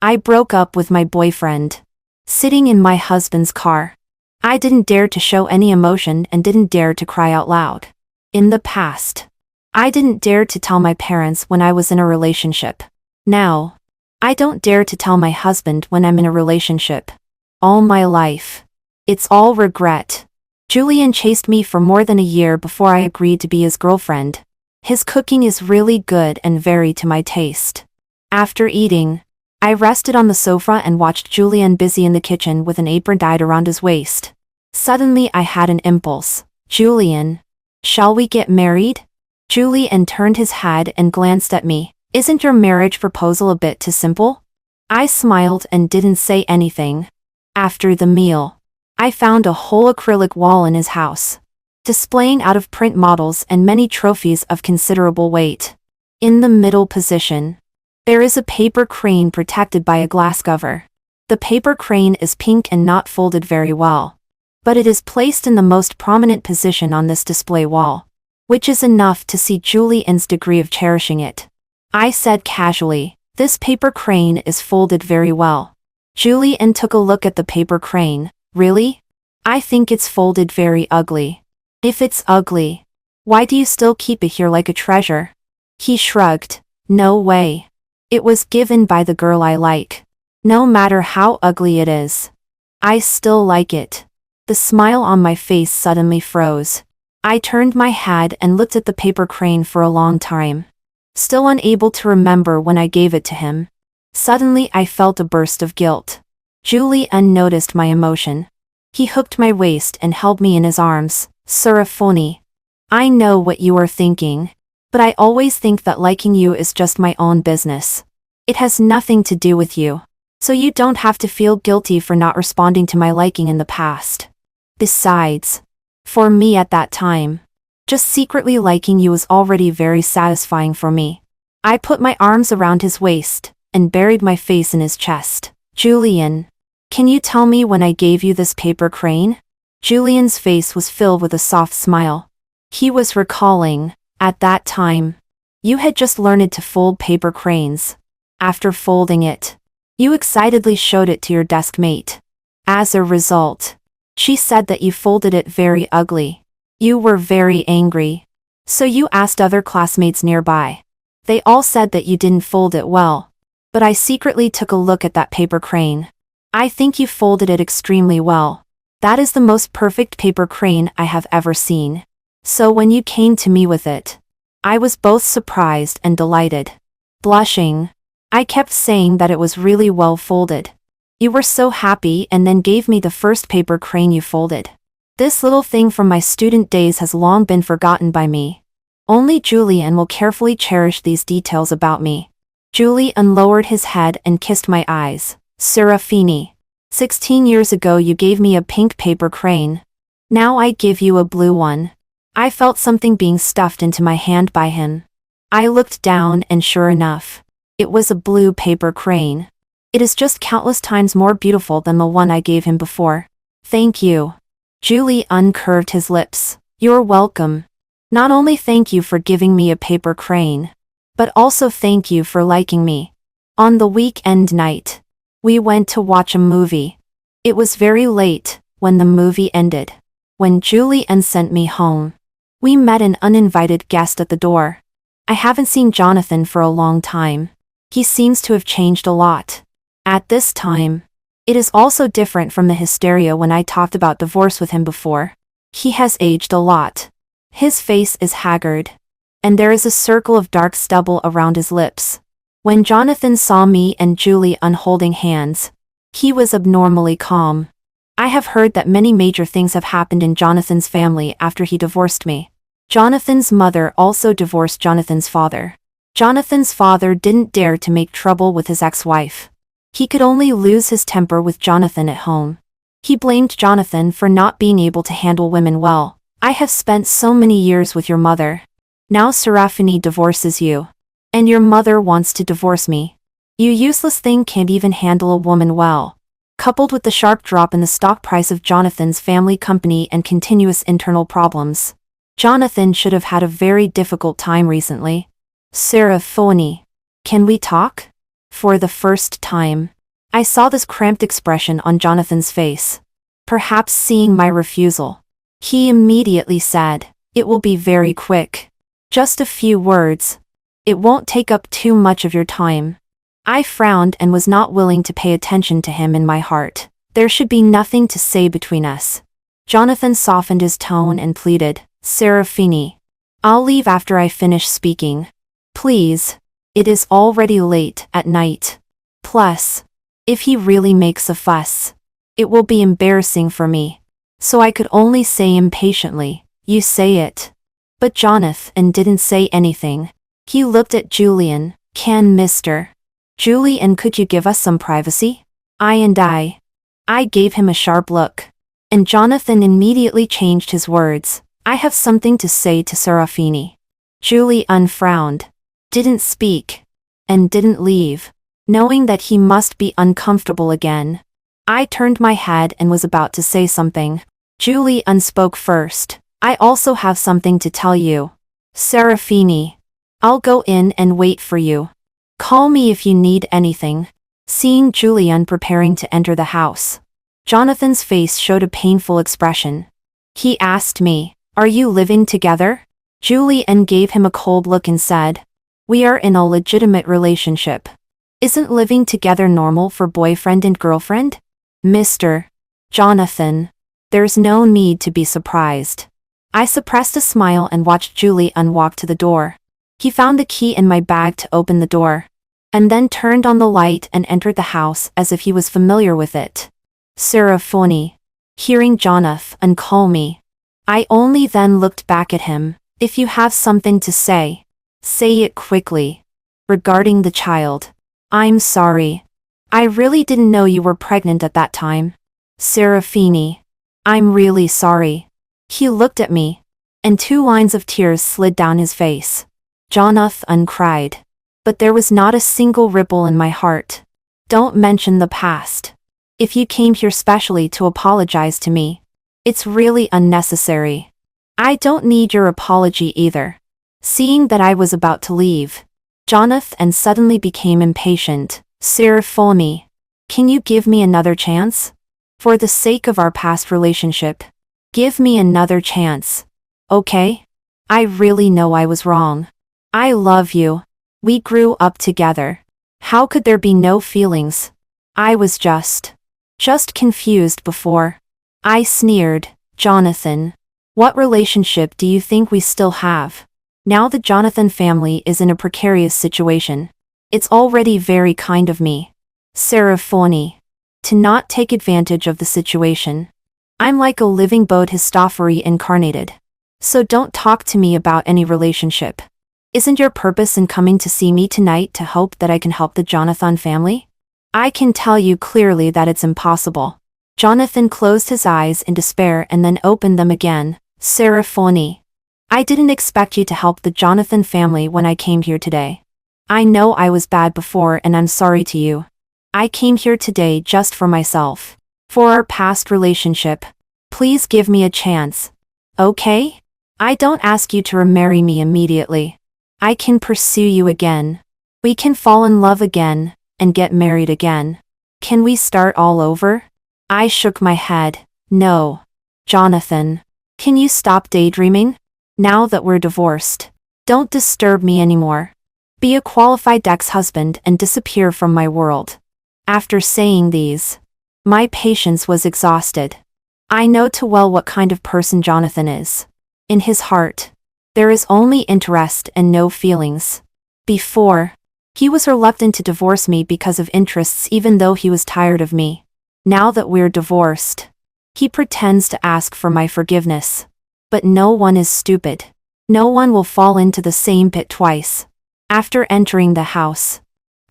I broke up with my boyfriend. Sitting in my husband's car. I didn't dare to show any emotion and didn't dare to cry out loud. In the past. I didn't dare to tell my parents when I was in a relationship. Now. I don't dare to tell my husband when I'm in a relationship. All my life. It's all regret. Julian chased me for more than a year before I agreed to be his girlfriend. His cooking is really good and very to my taste. After eating, I rested on the sofa and watched Julian busy in the kitchen with an apron tied around his waist. Suddenly I had an impulse. Julian, shall we get married? Julian turned his head and glanced at me. Isn't your marriage proposal a bit too simple? I smiled and didn't say anything. After the meal, I found a whole acrylic wall in his house, displaying out-of-print models and many trophies of considerable weight. In the middle position, there is a paper crane protected by a glass cover. The paper crane is pink and not folded very well, but it is placed in the most prominent position on this display wall, which is enough to see Julian's degree of cherishing it. I said casually, this paper crane is folded very well. Julian took a look at the paper crane. Really? I think it's folded very ugly. If it's ugly, why do you still keep it here like a treasure? He shrugged. No way. It was given by the girl I like. No matter how ugly it is, I still like it. The smile on my face suddenly froze. I turned my head and looked at the paper crane for a long time, still unable to remember when I gave it to him. Suddenly I felt a burst of guilt. Julian noticed my emotion. He hooked my waist and held me in his arms. Serafoni, I know what you are thinking, but I always think that liking you is just my own business. It has nothing to do with you, so you don't have to feel guilty for not responding to my liking in the past. Besides, for me at that time, just secretly liking you was already very satisfying for me. I put my arms around his waist and buried my face in his chest. Julian, can you tell me when I gave you this paper crane? Julian's face was filled with a soft smile. He was recalling, at that time, you had just learned to fold paper cranes. After folding it, you excitedly showed it to your desk mate. As a result, she said that you folded it very ugly. You were very angry. So you asked other classmates nearby. They all said that you didn't fold it well. But I secretly took a look at that paper crane. I think you folded it extremely well. That is the most perfect paper crane I have ever seen. So when you came to me with it, I was both surprised and delighted. Blushing, I kept saying that it was really well folded. You were so happy and then gave me the first paper crane you folded. This little thing from my student days has long been forgotten by me. Only Julian will carefully cherish these details about me. Julian lowered his head and kissed my eyes. Serafini, 16 years ago you gave me a pink paper crane. Now I give you a blue one. I felt something being stuffed into my hand by him. I looked down and sure enough, it was a blue paper crane. It is just countless times more beautiful than the one I gave him before. Thank you. Julian curved his lips. You're welcome. Not only thank you for giving me a paper crane, but also thank you for liking me. On the weekend night, we went to watch a movie. It was very late when the movie ended. When Julian sent me home, we met an uninvited guest at the door. I haven't seen Jonathan for a long time. He seems to have changed a lot. At this time, it is also different from the hysteria when I talked about divorce with him before. He has aged a lot. His face is haggard, and there is a circle of dark stubble around his lips. When Jonathan saw me and Julian holding hands, he was abnormally calm. I have heard that many major things have happened in Jonathan's family after he divorced me. Jonathan's mother also divorced Jonathan's father. Jonathan's father didn't dare to make trouble with his ex-wife. He could only lose his temper with Jonathan at home. He blamed Jonathan for not being able to handle women well. I have spent so many years with your mother. Now Serafini divorces you. And your mother wants to divorce me. You useless thing can't even handle a woman well. Coupled with the sharp drop in the stock price of Jonathan's family company and continuous internal problems, Jonathan should have had a very difficult time recently. Serafini, can we talk? For the first time, I saw this cramped expression on Jonathan's face. Perhaps seeing my refusal, he immediately said, "It will be very quick. Just a few words. It won't take up too much of your time." I frowned and was not willing to pay attention to him in my heart. There should be nothing to say between us. Jonathan softened his tone and pleaded, "Serafini, I'll leave after I finish speaking. Please. It is already late at night. Plus, if he really makes a fuss, it will be embarrassing for me." So I could only say impatiently, "You say it." But Jonathan didn't say anything. He looked at Julian. "Can Mr. Julian, could you give us some privacy?" I gave him a sharp look. And Jonathan immediately changed his words. "I have something to say to Serafini." Julian frowned, didn't speak, and didn't leave, knowing that he must be uncomfortable again. I turned my head and was about to say something. Julian spoke first. "I also have something to tell you. Serafini, I'll go in and wait for you. Call me if you need anything." Seeing Julian preparing to enter the house, Jonathan's face showed a painful expression. He asked me, "Are you living together?" Julian gave him a cold look and said, "We are in a legitimate relationship. Isn't living together normal for boyfriend and girlfriend?" Mr. Jonathan, there's no need to be surprised. I suppressed a smile and watched Julian walk to the door. He found the key in my bag to open the door, and then turned on the light and entered the house as if he was familiar with it. Serafini, hearing Jonathan call me, I only then looked back at him. "If you have something to say it quickly. Regarding the child, I'm sorry. I really didn't know you were pregnant at that time. Serafini, I'm really sorry." He looked at me, and 2 lines of tears slid down his face. Jonathan cried, but there was not a single ripple in my heart. "Don't mention the past. If you came here specially to apologize to me, it's really unnecessary. I don't need your apology either." Seeing that I was about to leave, Jonathan suddenly became impatient. "Serafini, can you give me another chance? For the sake of our past relationship, give me another chance. Okay? I really know I was wrong. I love you. We grew up together. How could there be no feelings? I was just confused before." I sneered. "Jonathan, what relationship do you think we still have? Now the Jonathan family is in a precarious situation. It's already very kind of me, Serafini, to not take advantage of the situation. I'm like a living Bodhisattva incarnated. So don't talk to me about any relationship. Isn't your purpose in coming to see me tonight to hope that I can help the Jonathan family? I can tell you clearly that it's impossible." Jonathan closed his eyes in despair and then opened them again. "Serafini, I didn't expect you to help the Jonathan family when I came here today. I know I was bad before and I'm sorry to you. I came here today just for myself. For our past relationship. Please give me a chance. Okay? I don't ask you to remarry me immediately. I can pursue you again. We can fall in love again, and get married again. Can we start all over?" I shook my head. "No. Jonathan, can you stop daydreaming? Now that we're divorced, don't disturb me anymore. Be a qualified ex-husband and disappear from my world." After saying these, my patience was exhausted. I know too well what kind of person Jonathan is. In his heart, there is only interest and no feelings. Before, he was reluctant to divorce me because of interests even though he was tired of me. Now that we're divorced, he pretends to ask for my forgiveness. But no one is stupid. No one will fall into the same pit twice. After entering the house,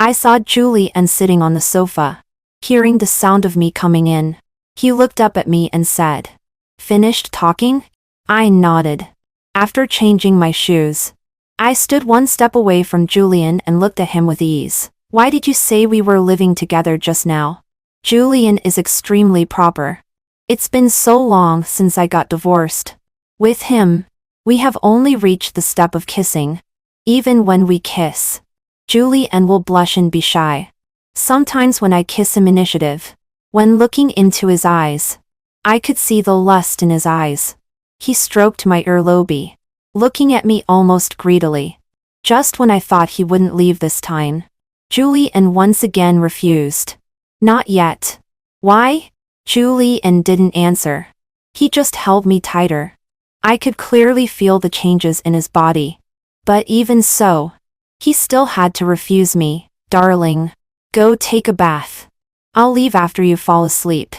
I saw Julian sitting on the sofa. Hearing the sound of me coming in, he looked up at me and said, "Finished talking?" I nodded. After changing my shoes, I stood 1 step away from Julian and looked at him with ease. "Why did you say we were living together just now?" Julian is extremely proper. It's been so long since I got divorced. With him, we have only reached the step of kissing. Even when we kiss, Julian will blush and be shy. Sometimes when I kiss him initiative. When looking into his eyes, I could see the lust in his eyes. He stroked my earlobe, looking at me almost greedily. Just when I thought he wouldn't leave this time, Julian once again refused. Not yet. Why? Julian didn't answer. He just held me tighter. I could clearly feel the changes in his body. But even so, he still had to refuse me. Darling, go take a bath. I'll leave after you fall asleep.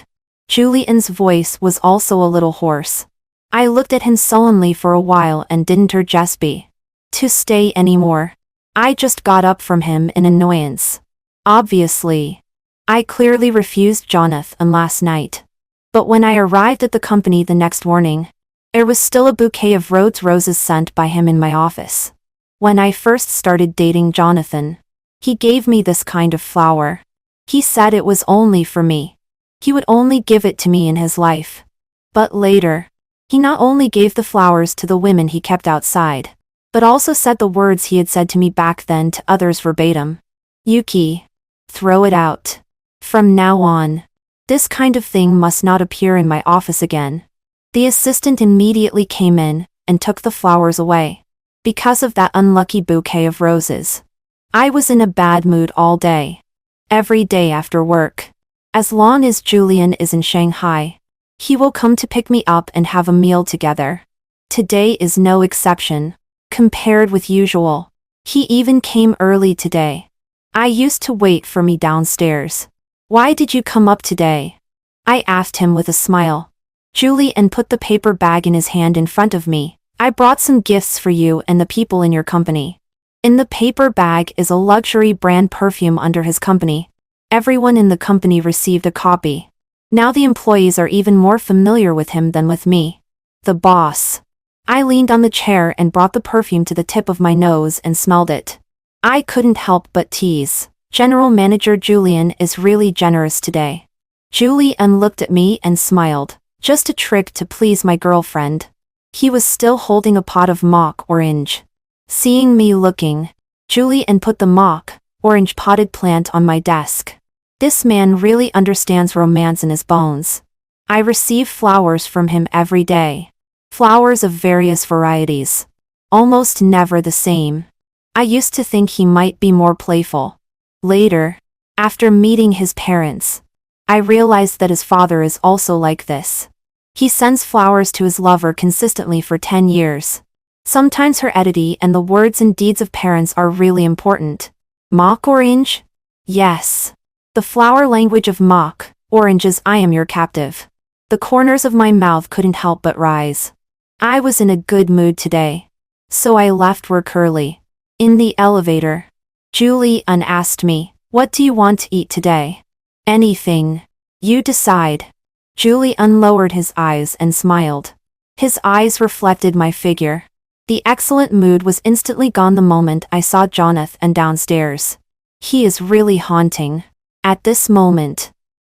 Julian's voice was also a little hoarse. I looked at him sullenly for a while and didn't urge me to stay anymore. I just got up from him in annoyance. Obviously, I clearly refused Jonathan last night. But when I arrived at the company the next morning, there was still a bouquet of roses sent by him in my office. When I first started dating Jonathan, he gave me this kind of flower. He said it was only for me. He would only give it to me in his life. But later, he not only gave the flowers to the women he kept outside, but also said the words he had said to me back then to others verbatim. Yuki, throw it out. From now on, this kind of thing must not appear in my office again. The assistant immediately came in and took the flowers away. Because of that unlucky bouquet of roses, I was in a bad mood all day. Every day after work. As long as Julian is in Shanghai, he will come to pick me up and have a meal together. Today is no exception. Compared with usual, he even came early today. I used to wait for me downstairs. Why did you come up today? I asked him with a smile. Julian put the paper bag in his hand in front of me. I brought some gifts for you and the people in your company. In the paper bag is a luxury brand perfume under his company. Everyone in the company received a copy. Now the employees are even more familiar with him than with me. The boss. I leaned on the chair and brought the perfume to the tip of my nose and smelled it. I couldn't help but tease. General Manager Julian is really generous today. Julian looked at me and smiled. Just a trick to please my girlfriend. He was still holding a pot of mock orange. Seeing me looking, Julian put the mock orange potted plant on my desk. This man really understands romance in his bones. I receive flowers from him every day. Flowers of various varieties. Almost never the same. I used to think he might be more playful. Later, after meeting his parents, I realized that his father is also like this. He sends flowers to his lover consistently for 10 years. Sometimes heredity and the words and deeds of parents are really important. Mock orange? Yes. The flower language of mock orange is I am your captive. The corners of my mouth couldn't help but rise. I was in a good mood today. So I left work early. In the elevator, Julian asked me, "What do you want to eat today?" "Anything. You decide." Julian lowered his eyes and smiled. His eyes reflected my figure. The excellent mood was instantly gone the moment I saw Jonathan downstairs. He is really haunting. At this moment,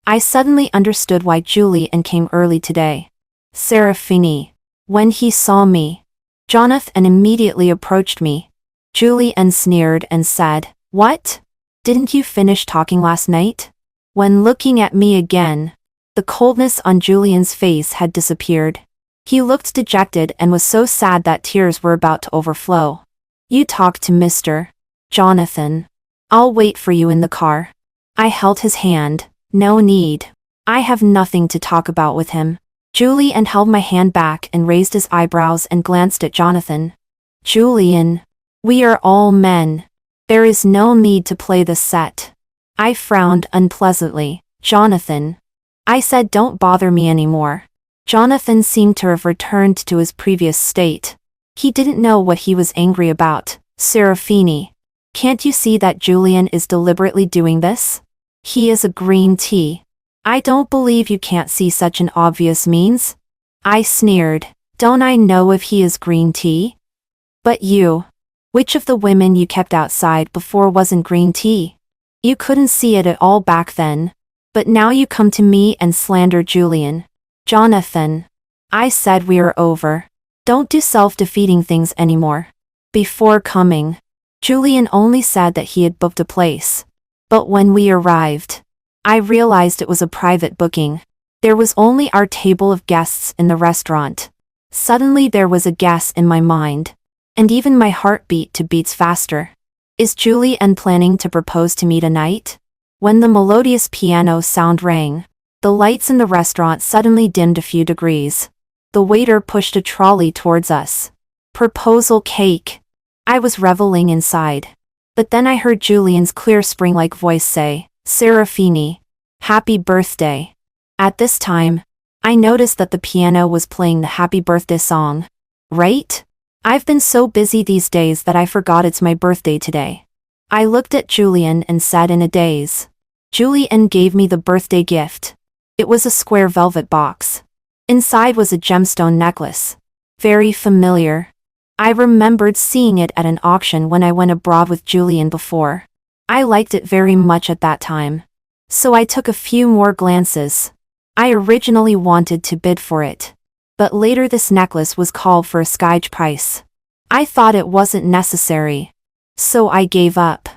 I suddenly understood why Julian came early today. Serafini. When he saw me, Jonathan immediately approached me. Julian sneered and said, "What? Didn't you finish talking last night?" When looking at me again, the coldness on Julian's face had disappeared. He looked dejected and was so sad that tears were about to overflow. "You talk to Mr. Jonathan. I'll wait for you in the car." I held his hand. "No need. I have nothing to talk about with him." Julian held my hand back and raised his eyebrows and glanced at Jonathan. "Julian, we are all men. There is no need to play this set." I frowned unpleasantly. "Jonathan," I said, "don't bother me anymore." Jonathan seemed to have returned to his previous state. He didn't know what he was angry about. "Serafini, can't you see that Julian is deliberately doing this? He is a green tea. I don't believe you can't see such an obvious means." I sneered. "Don't I know if he is green tea? But you, which of the women you kept outside before wasn't green tea? You couldn't see it at all back then. But now you come to me and slander Julian." "Jonathan," I said, "we are over. Don't do self-defeating things anymore." Before coming, Julian only said that he had booked a place. But when we arrived, I realized it was a private booking. There was only our table of guests in the restaurant. Suddenly there was a guess in my mind. And even my heart beat to beats faster. Is Julian planning to propose to me tonight? When the melodious piano sound rang, the lights in the restaurant suddenly dimmed a few degrees. The waiter pushed a trolley towards us. Proposal cake. I was reveling inside. But then I heard Julian's clear spring-like voice say, Serafini, happy birthday. At this time, I noticed that the piano was playing the happy birthday song. Right? I've been so busy these days that I forgot it's my birthday today. I looked at Julian and said in a daze. Julian gave me the birthday gift. It was a square velvet box. Inside was a gemstone necklace. Very familiar. I remembered seeing it at an auction when I went abroad with Julian before. I liked it very much at that time. So I took a few more glances. I originally wanted to bid for it. But later this necklace was called for a sky price. I thought it wasn't necessary. So I gave up.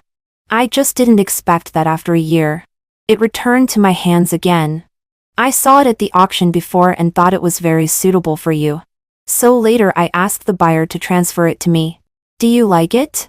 I just didn't expect that after a year. It returned to my hands again. I saw it at the auction before and thought it was very suitable for you. So later I asked the buyer to transfer it to me. Do you like it?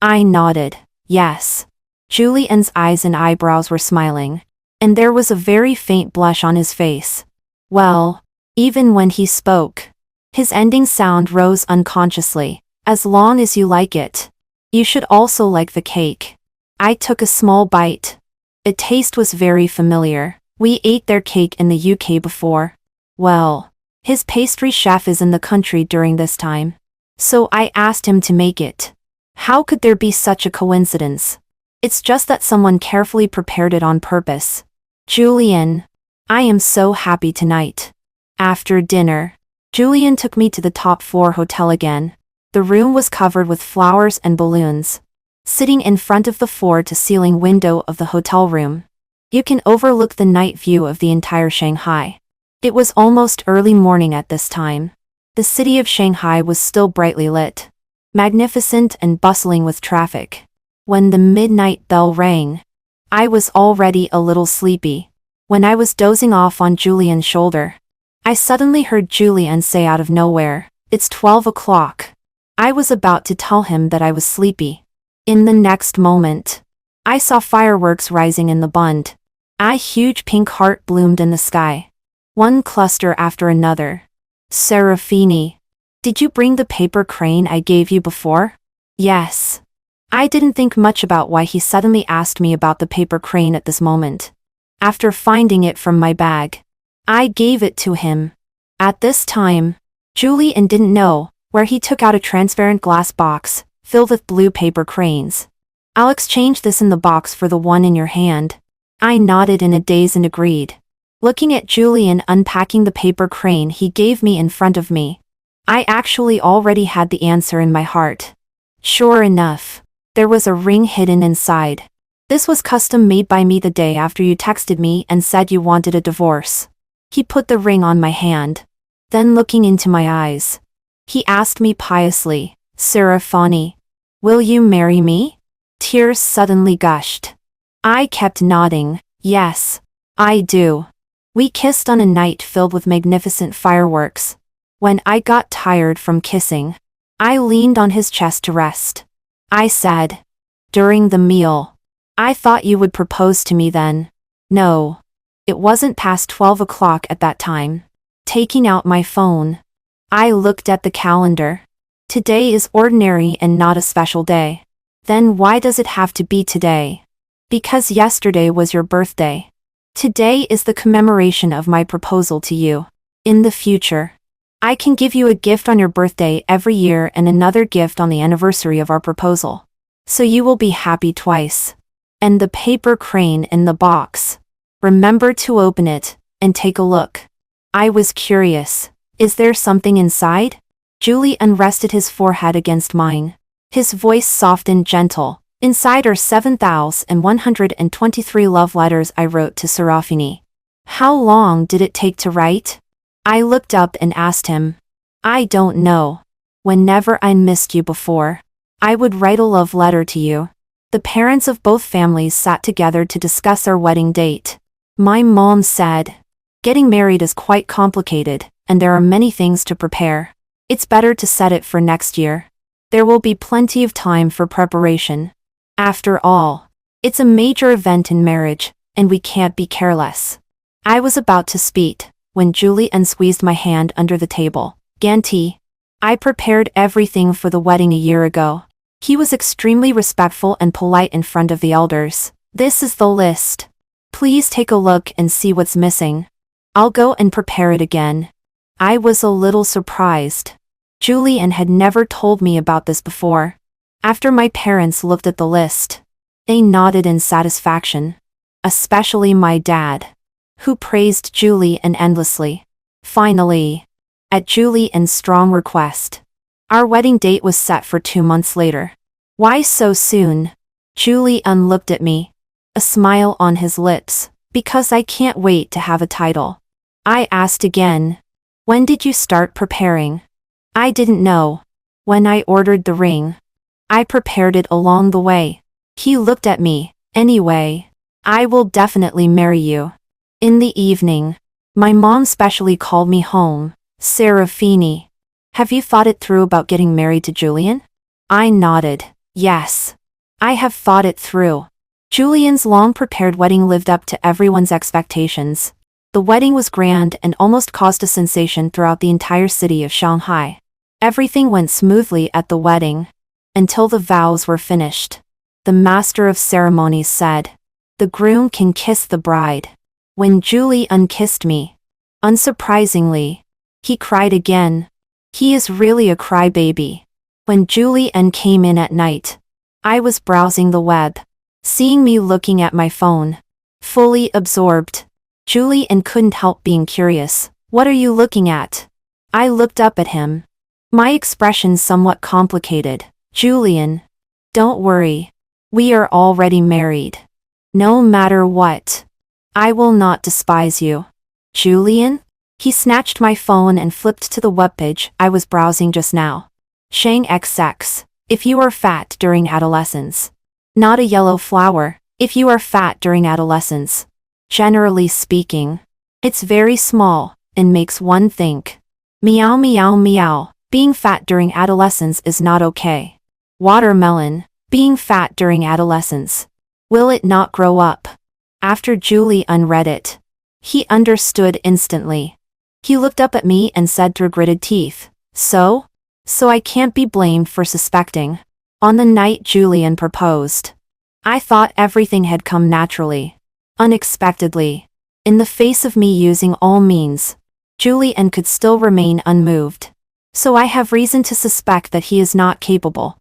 I nodded, yes. Julian's eyes and eyebrows were smiling. And there was a very faint blush on his face. Well, even when he spoke, his ending sound rose unconsciously. As long as you like it. You should also like the cake. I took a small bite. The taste was very familiar. We ate their cake in the UK before. Well, his pastry chef is in the country during this time. So I asked him to make it. How could there be such a coincidence? It's just that someone carefully prepared it on purpose. Julian, I am so happy tonight. After dinner, Julian took me to the top floor hotel again. The room was covered with flowers and balloons. Sitting in front of the floor-to-ceiling window of the hotel room, you can overlook the night view of the entire Shanghai. It was almost early morning at this time. The city of Shanghai was still brightly lit, magnificent and bustling with traffic. When the midnight bell rang, I was already a little sleepy. When I was dozing off on Julian's shoulder, I suddenly heard Julian say out of nowhere, "It's 12 o'clock." I was about to tell him that I was sleepy. In the next moment, I saw fireworks rising in the Bund. A huge pink heart bloomed in the sky. One cluster after another. Serafini, did you bring the paper crane I gave you before? Yes. I didn't think much about why he suddenly asked me about the paper crane at this moment. After finding it from my bag, I gave it to him. At this time, Julian didn't know where he took out a transparent glass box, filled with blue paper cranes. I'll exchange this in the box for the one in your hand. I nodded in a daze and agreed. Looking at Julian unpacking the paper crane he gave me in front of me, I actually already had the answer in my heart. Sure enough, there was a ring hidden inside. This was custom made by me the day after you texted me and said you wanted a divorce. He put the ring on my hand. Then looking into my eyes, he asked me piously, Serafini, will you marry me? Tears suddenly gushed. I kept nodding, yes, I do. We kissed on a night filled with magnificent fireworks. When I got tired from kissing, I leaned on his chest to rest. I said, during the meal, I thought you would propose to me then. No. It wasn't past 12 o'clock at that time. Taking out my phone, I looked at the calendar. Today is ordinary and not a special day. Then why does it have to be today? Because yesterday was your birthday. Today is the commemoration of my proposal to you. In the future, I can give you a gift on your birthday every year and another gift on the anniversary of our proposal. So you will be happy twice. And the paper crane in the box. Remember to open it and take a look. I was curious. Is there something inside? Julian rested his forehead against mine. His voice soft and gentle. Inside are 7,123 love letters I wrote to Serafini. How long did it take to write? I looked up and asked him. I don't know. Whenever I missed you before, I would write a love letter to you. The parents of both families sat together to discuss our wedding date. My mom said, "Getting married is quite complicated, and there are many things to prepare. It's better to set it for next year. There will be plenty of time for preparation. After all, it's a major event in marriage, and we can't be careless." I was about to speak, when Julian squeezed my hand under the table. "Ganti, I prepared everything for the wedding a year ago." He was extremely respectful and polite in front of the elders. "This is the list. Please take a look and see what's missing. I'll go and prepare it again." I was a little surprised. Julian had never told me about this before. After my parents looked at the list, they nodded in satisfaction. Especially my dad, who praised Julian endlessly. Finally, at Julian's strong request, our wedding date was set for 2 months later. "Why so soon?" Julian looked at me, a smile on his lips. "Because I can't wait to have a title." I asked again, "When did you start preparing?" "I didn't know. When I ordered the ring. I prepared it along the way." He looked at me. "Anyway, I will definitely marry you." In the evening, my mom specially called me home. "Serafini, have you thought it through about getting married to Julian?" I nodded. "Yes. I have thought it through." Julian's long-prepared wedding lived up to everyone's expectations. The wedding was grand and almost caused a sensation throughout the entire city of Shanghai. Everything went smoothly at the wedding, until the vows were finished. The master of ceremonies said, "The groom can kiss the bride." When Julian kissed me, unsurprisingly, he cried again. He is really a crybaby. When Julian came in at night, I was browsing the web. Seeing me looking at my phone, fully absorbed, Julian couldn't help being curious. "What are you looking at?" I looked up at him, my expression somewhat complicated. "Julian, don't worry. We are already married. No matter what, I will not despise you." "Julian?" He snatched my phone and flipped to the webpage I was browsing just now. Shang XX. If you are fat during adolescence. Not a yellow flower. If you are fat during adolescence. Generally speaking, it's very small, and makes one think. Meow meow meow. Being fat during adolescence is not okay. Watermelon. Being fat during adolescence. Will it not grow up? After Julian read it, he understood instantly. He looked up at me and said through gritted teeth, So I can't be blamed for suspecting." On the night Julian proposed, I thought everything had come naturally. Unexpectedly, in the face of me using all means, Julian could still remain unmoved. So I have reason to suspect that he is not capable.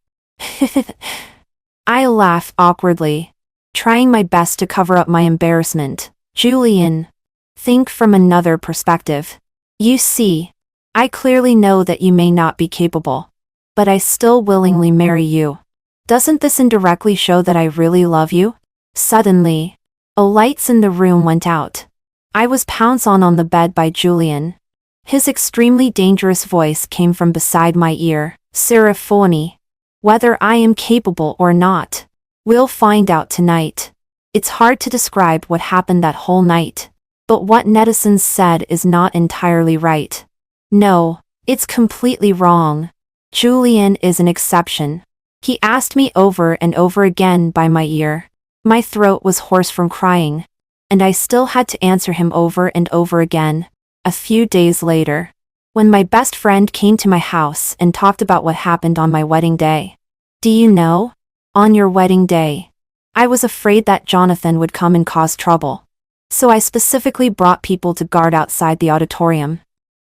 I laughed awkwardly, trying my best to cover up my embarrassment. "Julian, think from another perspective. You see, I clearly know that you may not be capable, but I still willingly marry you. Doesn't this indirectly show that I really love you?" Suddenly, a lights in the room went out. I was pounced on the bed by Julian. His extremely dangerous voice came from beside my ear. "Serafini, whether I am capable or not, we'll find out tonight." It's hard to describe what happened that whole night, but what netizens said is not entirely right. No, it's completely wrong. Julian is an exception. He asked me over and over again by my ear. My throat was hoarse from crying, and I still had to answer him over and over again. A few days later, when my best friend came to my house and talked about what happened on my wedding day. "Do you know? On your wedding day, I was afraid that Jonathan would come and cause trouble. So I specifically brought people to guard outside the auditorium.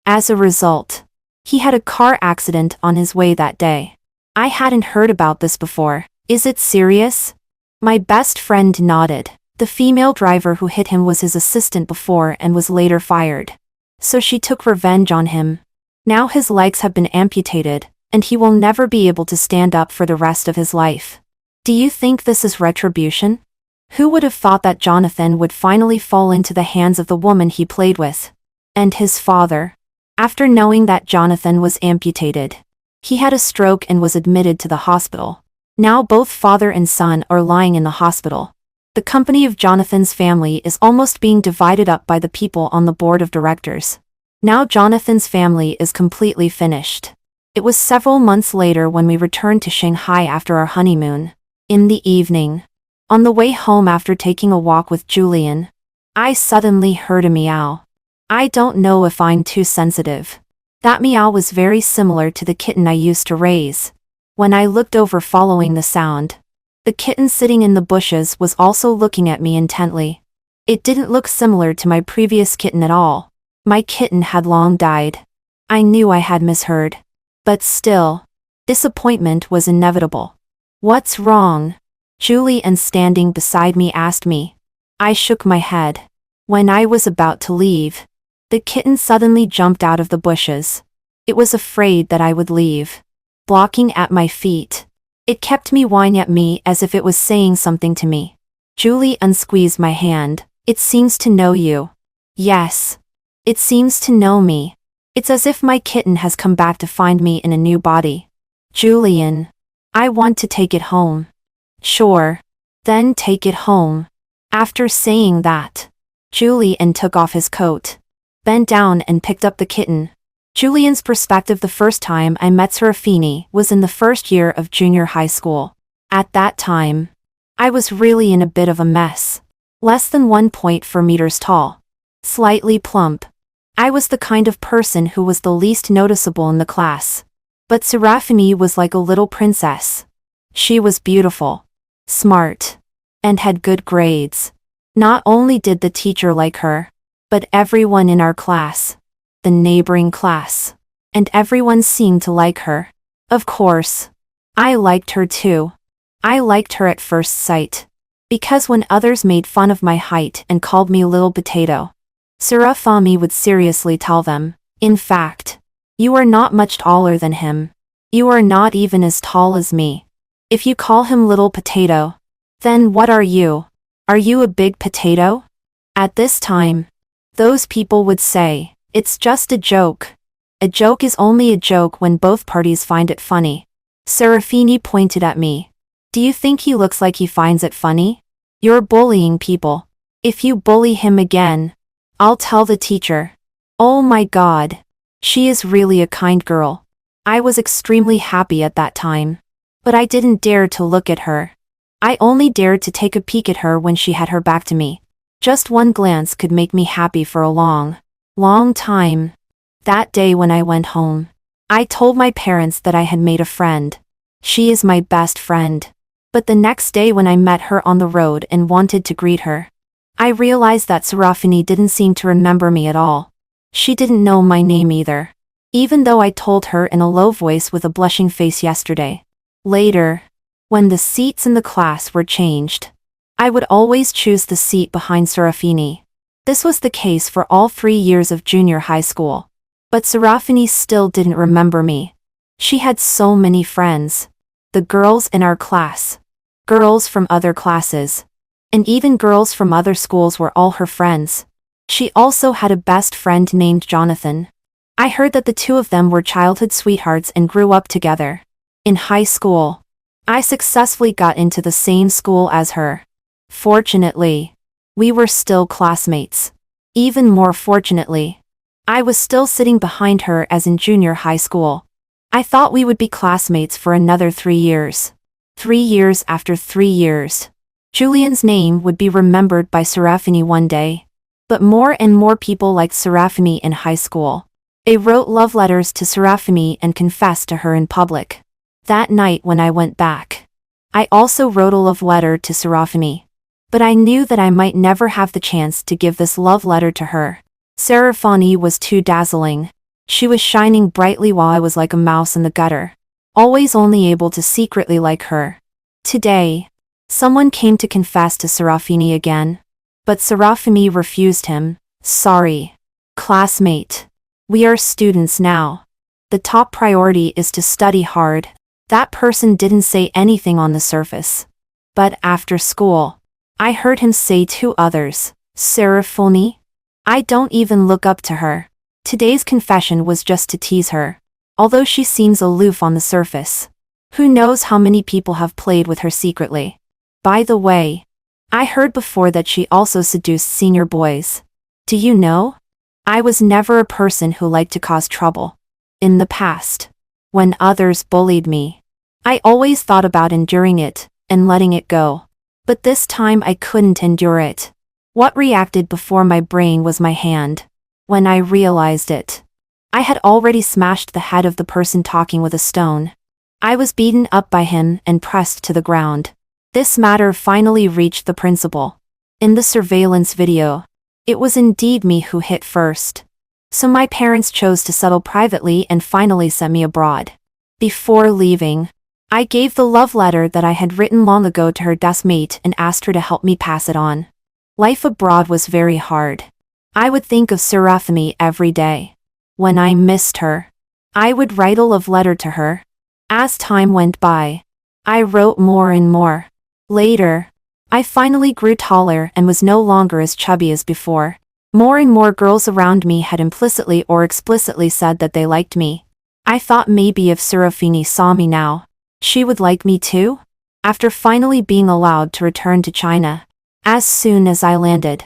As a result, he had a car accident on his way that day." I hadn't heard about this before. "Is it serious?" My best friend nodded. The female driver who hit him was his assistant before and was later fired. So she took revenge on him. Now his legs have been amputated, and he will never be able to stand up for the rest of his life. Do you think this is retribution? Who would have thought that Jonathan would finally fall into the hands of the woman he played with? And his father. After knowing that Jonathan was amputated, he had a stroke and was admitted to the hospital. Now both father and son are lying in the hospital. The company of Jonathan's family is almost being divided up by the people on the board of directors. Now Jonathan's family is completely finished. It was several months later when we returned to Shanghai after our honeymoon. In the evening, on the way home after taking a walk with Julian, I suddenly heard a meow. I don't know if I'm too sensitive. That meow was very similar to the kitten I used to raise. When I looked over following the sound, the kitten sitting in the bushes was also looking at me intently. It didn't look similar to my previous kitten at all. My kitten had long died. I knew I had misheard. But still, disappointment was inevitable. "What's wrong?" Julian standing beside me asked me. I shook my head. When I was about to leave, the kitten suddenly jumped out of the bushes. It was afraid that I would leave. Blocking at my feet. It kept me whining at me as if it was saying something to me. Julian squeezed my hand. "It seems to know you." "Yes. It seems to know me. It's as if my kitten has come back to find me in a new body." "Julian, I want to take it home." "Sure. Then take it home." After saying that, Julian took off his coat, bent down and picked up the kitten. Julian's perspective: the first time I met Serafini was in the first year of junior high school. At that time, I was really in a bit of a mess. Less than 1.4 meters tall. Slightly plump. I was the kind of person who was the least noticeable in the class. But Serafini was like a little princess. She was beautiful, smart, and had good grades. Not only did the teacher like her, but everyone in our class, the neighboring class, and everyone seemed to like her. Of course, I liked her too. I liked her at first sight. Because when others made fun of my height and called me little potato, Serafini would seriously tell them, "In fact, you are not much taller than him. You are not even as tall as me. If you call him little potato, then what are you? Are you a big potato?" At this time, those people would say, "It's just a joke. A joke is only a joke when both parties find it funny." Serafini pointed at me. "Do you think he looks like he finds it funny? You're bullying people. If you bully him again, I'll tell the teacher." Oh my God. She is really a kind girl. I was extremely happy at that time. But I didn't dare to look at her. I only dared to take a peek at her when she had her back to me. Just one glance could make me happy for a long time. That day when I went home, I told my parents that I had made a friend. She is my best friend. But the next day when I met her on the road and wanted to greet her, I realized that Serafini didn't seem to remember me at all. She didn't know my name either, even though I told her in a low voice with a blushing face yesterday. Later, when the seats in the class were changed, I would always choose the seat behind Serafini. This was the case for all 3 years of junior high school. But Serafini still didn't remember me. She had so many friends. The girls in our class, girls from other classes, and even girls from other schools were all her friends. She also had a best friend named Jonathan. I heard that the two of them were childhood sweethearts and grew up together. In high school, I successfully got into the same school as her. Fortunately, we were still classmates. Even more fortunately, I was still sitting behind her as in junior high school. I thought we would be classmates for another 3 years. 3 years after 3 years. Julian's name would be remembered by Serafini one day. But more and more people liked Serafini in high school. They wrote love letters to Serafini and confessed to her in public. That night when I went back, I also wrote a love letter to Serafini. But I knew that I might never have the chance to give this love letter to her. Serafini was too dazzling. She was shining brightly while I was like a mouse in the gutter, always only able to secretly like her. Today, someone came to confess to Serafini again. But Serafini refused him. "Sorry, classmate. We are students now. The top priority is to study hard." That person didn't say anything on the surface. But after school, I heard him say to others, "Serafini? I don't even look up to her." Today's confession was just to tease her. Although she seems aloof on the surface, Who knows how many people have played with her secretly. By the way, I heard before that she also seduced senior boys. Do you know? I was never a person who liked to cause trouble. In the past, when others bullied me, I always thought about enduring it and letting it go. But this time I couldn't endure it. What reacted before my brain was my hand. When I realized it, I had already smashed the head of the person talking with a stone. I was beaten up by him and pressed to the ground. This matter finally reached the principal. In the surveillance video, it was indeed me who hit first. So my parents chose to settle privately and finally sent me abroad. Before leaving, I gave the love letter that I had written long ago to her deskmate and asked her to help me pass it on. Life abroad was very hard. I would think of Seraphimi every day. When I missed her, I would write a love letter to her. As time went by, I wrote more and more. Later, I finally grew taller and was no longer as chubby as before. More and more girls around me had implicitly or explicitly said that they liked me. I thought maybe if Seraphimi saw me now, she would like me too? After finally being allowed to return to China, as soon as I landed,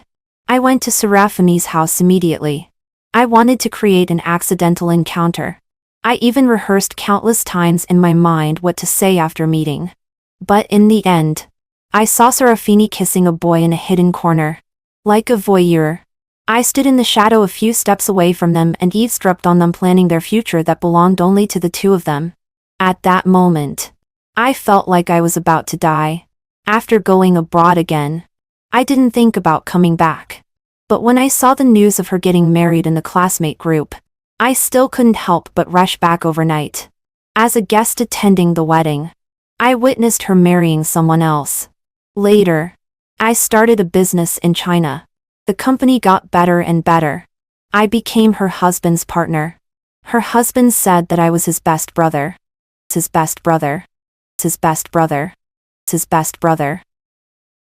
I went to Seraphimi's house immediately. I wanted to create an accidental encounter. I even rehearsed countless times in my mind what to say after meeting. But in the end, I saw Seraphimi kissing a boy in a hidden corner. Like a voyeur, I stood in the shadow a few steps away from them and eavesdropped on them planning their future that belonged only to the two of them. At that moment, I felt like I was about to die. After going abroad again, I didn't think about coming back. But when I saw the news of her getting married in the classmate group, I still couldn't help but rush back overnight. As a guest attending the wedding, I witnessed her marrying someone else. Later, I started a business in China. The company got better and better. I became her husband's partner. Her husband said that I was his best brother. His best brother. His best brother. His best brother.